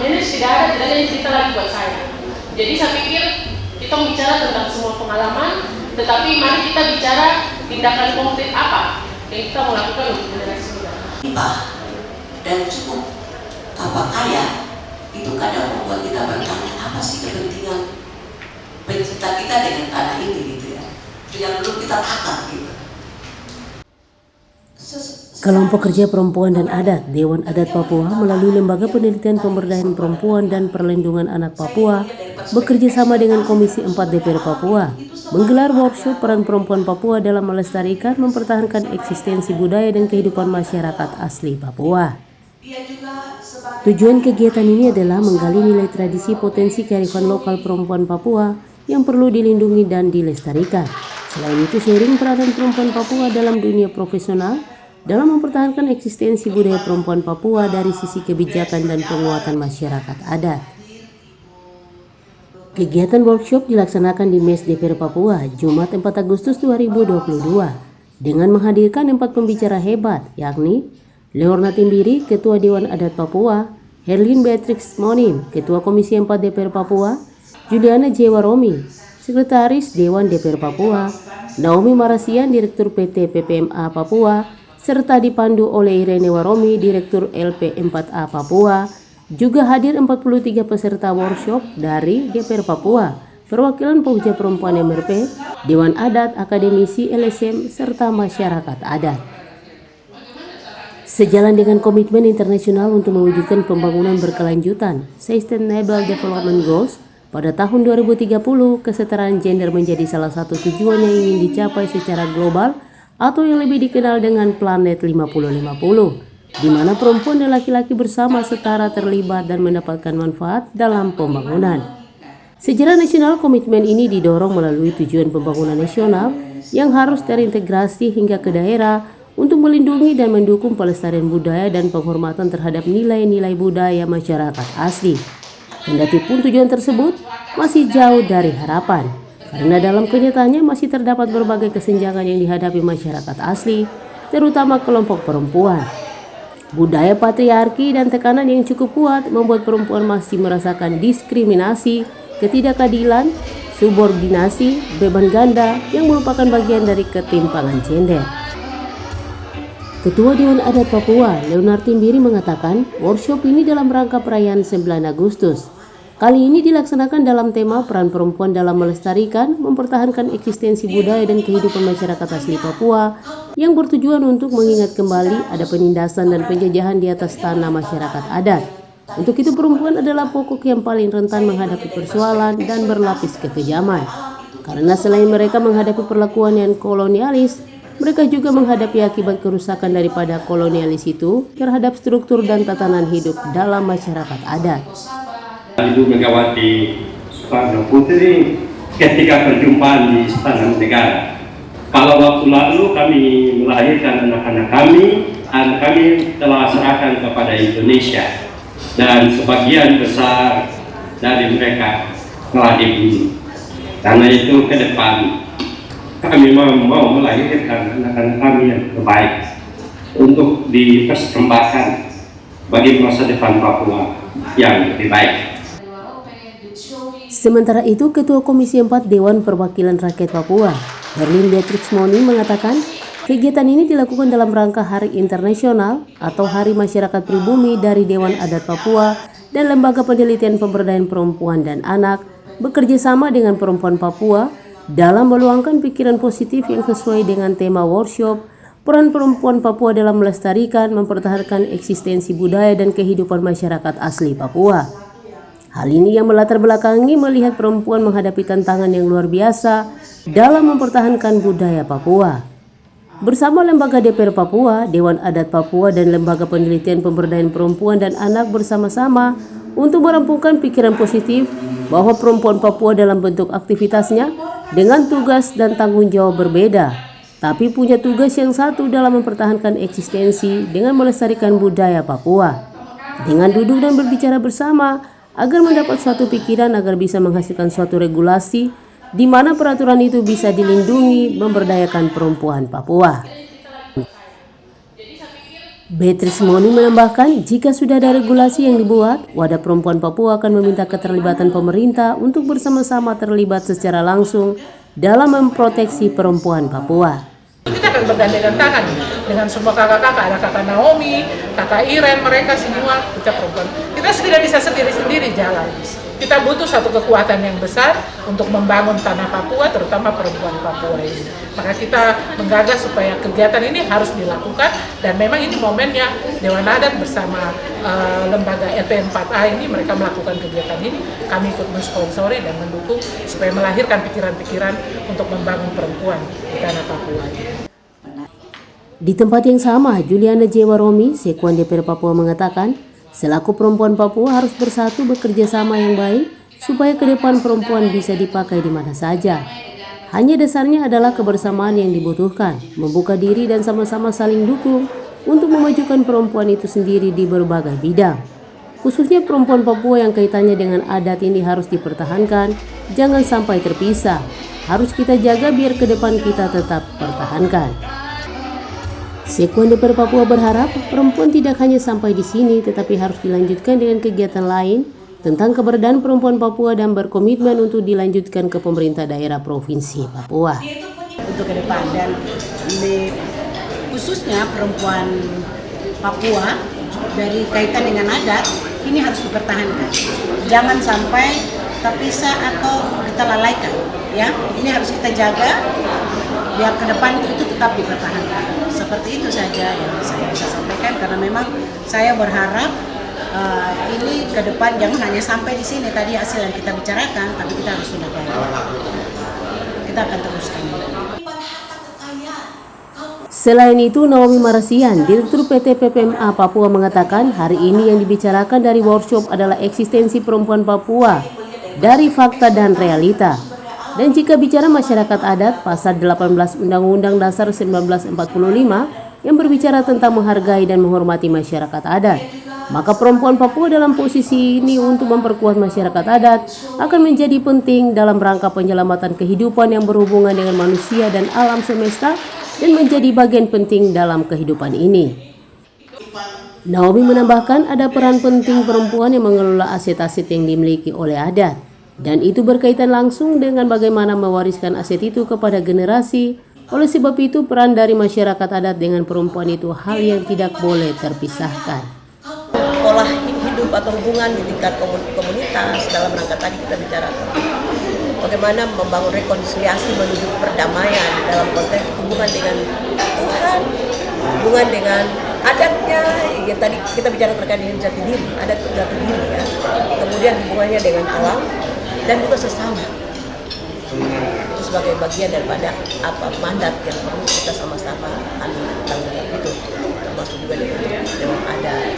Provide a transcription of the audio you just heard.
manage tidak ada yang cerita lagi buat saya. Jadi saya pikir kita bicara tentang semua pengalaman, tetapi mari kita bicara tindakan konkret apa yang kita mau lakukan untuk generasi muda. Dan cukup kaya itu kadang membuat kita bertanya, apa sih kepentingan pencipta kita dengan tanah ini gitu ya, yang belum kita tangkap gitu. Kelompok Kerja Perempuan dan Adat Dewan Adat Papua melalui Lembaga Penelitian Pemberdayaan Perempuan dan Perlindungan Anak Papua bekerja sama dengan Komisi 4 DPR Papua menggelar workshop peran perempuan Papua dalam melestarikan, mempertahankan eksistensi budaya dan kehidupan masyarakat asli Papua. Tujuan kegiatan ini adalah menggali nilai tradisi potensi kearifan lokal perempuan Papua yang perlu dilindungi dan dilestarikan. Selain itu, sharing peranan perempuan Papua dalam dunia profesional dalam mempertahankan eksistensi budaya perempuan Papua dari sisi kebijakan dan penguatan masyarakat adat. Kegiatan workshop dilaksanakan di MES DPR Papua, Jumat 4 Agustus 2022, dengan menghadirkan 4 pembicara hebat, yakni Leorna Timbiri, Ketua Dewan Adat Papua, Herlin Beatrix Monim, Ketua Komisi 4 DPR Papua, Juliana Jewaromi, Sekretaris Dewan DPR Papua, Naomi Marasian, Direktur PT PPMA Papua, serta dipandu oleh Irene Waromi, Direktur LP4A Papua. Juga hadir 43 peserta workshop dari DPR Papua, perwakilan pemuja perempuan MRP, Dewan Adat, akademisi LSM, serta masyarakat adat. Sejalan dengan komitmen internasional untuk mewujudkan pembangunan berkelanjutan, Sustainable Development Goals, pada tahun 2030, kesetaraan gender menjadi salah satu tujuan yang ingin dicapai secara global atau yang lebih dikenal dengan Planet 50-50, di mana perempuan dan laki-laki bersama setara terlibat dan mendapatkan manfaat dalam pembangunan. Secara nasional, komitmen ini didorong melalui tujuan pembangunan nasional yang harus terintegrasi hingga ke daerah untuk melindungi dan mendukung pelestarian budaya dan penghormatan terhadap nilai-nilai budaya masyarakat asli. Kendati pun tujuan tersebut masih jauh dari harapan, karena dalam kenyataannya masih terdapat berbagai kesenjangan yang dihadapi masyarakat asli, terutama kelompok perempuan. Budaya patriarki dan tekanan yang cukup kuat membuat perempuan masih merasakan diskriminasi, ketidakadilan, subordinasi, beban ganda yang merupakan bagian dari ketimpangan gender. Ketua Dewan Adat Papua, Leonard Timbiri, mengatakan workshop ini dalam rangka perayaan 9 Agustus. Kali ini dilaksanakan dalam tema peran perempuan dalam melestarikan, mempertahankan eksistensi budaya dan kehidupan masyarakat asli Papua yang bertujuan untuk mengingat kembali ada penindasan dan penjajahan di atas tanah masyarakat adat. Untuk itu perempuan adalah pokok yang paling rentan menghadapi persoalan dan berlapis kekejaman. Karena selain mereka menghadapi perlakuan yang kolonialis, mereka juga menghadapi akibat kerusakan daripada kolonialis itu terhadap struktur dan tatanan hidup dalam masyarakat adat. Ibu Megawati Soekarno Putri ketika perjumpaan di Istana Negara. Kalau waktu lalu kami melahirkan anak-anak kami, dan kami telah serahkan kepada Indonesia, dan sebagian besar dari mereka telah dibunuh. Karena itu ke depan kami mau melahirkan anak-anak kami yang terbaik untuk dipersembahkan bagi masa depan Papua yang lebih baik. Sementara itu, Ketua Komisi 4 Dewan Perwakilan Rakyat Papua, Herlin Beatrix Monim, mengatakan kegiatan ini dilakukan dalam rangka Hari Internasional atau Hari Masyarakat Pribumi dari Dewan Adat Papua dan Lembaga Penelitian Pemberdayaan Perempuan dan Anak bekerja sama dengan perempuan Papua dalam meluangkan pikiran positif yang sesuai dengan tema workshop peran perempuan Papua dalam melestarikan, mempertahankan eksistensi budaya dan kehidupan masyarakat asli Papua. Hal ini yang melatar belakangi melihat perempuan menghadapi tantangan yang luar biasa dalam mempertahankan budaya Papua. Bersama Lembaga DPR Papua, Dewan Adat Papua, dan Lembaga Penelitian Pemberdayaan Perempuan dan Anak bersama-sama untuk merampungkan pikiran positif bahwa perempuan Papua dalam bentuk aktivitasnya dengan tugas dan tanggung jawab berbeda, tapi punya tugas yang satu dalam mempertahankan eksistensi dengan melestarikan budaya Papua. Dengan duduk dan berbicara bersama, agar mendapat suatu pikiran agar bisa menghasilkan suatu regulasi di mana peraturan itu bisa dilindungi memberdayakan perempuan Papua. Trismoni menambahkan, jika sudah ada regulasi yang dibuat, Wadah Perempuan Papua akan meminta keterlibatan pemerintah untuk bersama-sama terlibat secara langsung dalam memproteksi perempuan Papua. Kita akan bergandengan tangan dengan semua kakak-kakak, ada kakak Naomi, kakak Iren, mereka semua kita perempuan. Kita tidak bisa sendiri-sendiri jalan. Kita butuh satu kekuatan yang besar untuk membangun tanah Papua, terutama perempuan Papua ini. Maka kita menggagas supaya kegiatan ini harus dilakukan, dan memang ini momennya Dewan Adat bersama lembaga LP4A ini mereka melakukan kegiatan ini. Kami ikut mensponsori dan mendukung supaya melahirkan pikiran-pikiran untuk membangun perempuan di tanah Papua ini. Di tempat yang sama, Juliana Jewaromi, Sekuan DPR Papua mengatakan, selaku perempuan Papua harus bersatu bekerja sama yang baik supaya ke depan perempuan bisa dipakai di mana saja. Hanya dasarnya adalah kebersamaan yang dibutuhkan, membuka diri dan sama-sama saling dukung untuk memajukan perempuan itu sendiri di berbagai bidang. Khususnya perempuan Papua yang kaitannya dengan adat ini harus dipertahankan, jangan sampai terpisah. Harus kita jaga biar ke depan kita tetap pertahankan. Sekuan DPR Papua berharap perempuan tidak hanya sampai di sini, tetapi harus dilanjutkan dengan kegiatan lain tentang keberadaan perempuan Papua dan berkomitmen untuk dilanjutkan ke pemerintah daerah Provinsi Papua. Untuk ke depan, dan khususnya perempuan Papua dari kaitan dengan adat ini harus dipertahankan. Jangan sampai terpisah atau kita lalaikan. Ya, ini harus kita jaga biar ke depan itu tetap dipertahankan. Seperti itu saja yang saya bisa sampaikan, karena memang saya berharap ini ke depan jangan hanya sampai di sini tadi hasil yang kita bicarakan, tapi kita harus sudah baik. Kita akan teruskan. Selain itu, Naomi Marasian, Direktur PT PPMA Papua mengatakan hari ini yang dibicarakan dari workshop adalah eksistensi perempuan Papua dari fakta dan realita. Dan jika bicara masyarakat adat, pasal 18 Undang-Undang Dasar 1945 yang berbicara tentang menghargai dan menghormati masyarakat adat, maka perempuan Papua dalam posisi ini untuk memperkuat masyarakat adat akan menjadi penting dalam rangka penyelamatan kehidupan yang berhubungan dengan manusia dan alam semesta dan menjadi bagian penting dalam kehidupan ini. Naomi menambahkan ada peran penting perempuan yang mengelola aset-aset yang dimiliki oleh adat. Dan itu berkaitan langsung dengan bagaimana mewariskan aset itu kepada generasi. Oleh sebab itu peran dari masyarakat adat dengan perempuan itu hal yang tidak boleh terpisahkan. Pola hidup atau hubungan di tingkat komunitas dalam rangka tadi kita bicara bagaimana membangun rekonsiliasi menuju perdamaian dalam konteks hubungan dengan Tuhan, hubungan dengan adatnya, yang tadi kita bicara terkait dengan jati diri, adat jati diri ya. Kemudian hubungannya dengan alam dan juga sesama. Itu sebagai bagian daripada mandat yang perlu kita sama-sama ambil tanggung jawab itu, termasuk juga dengan adat.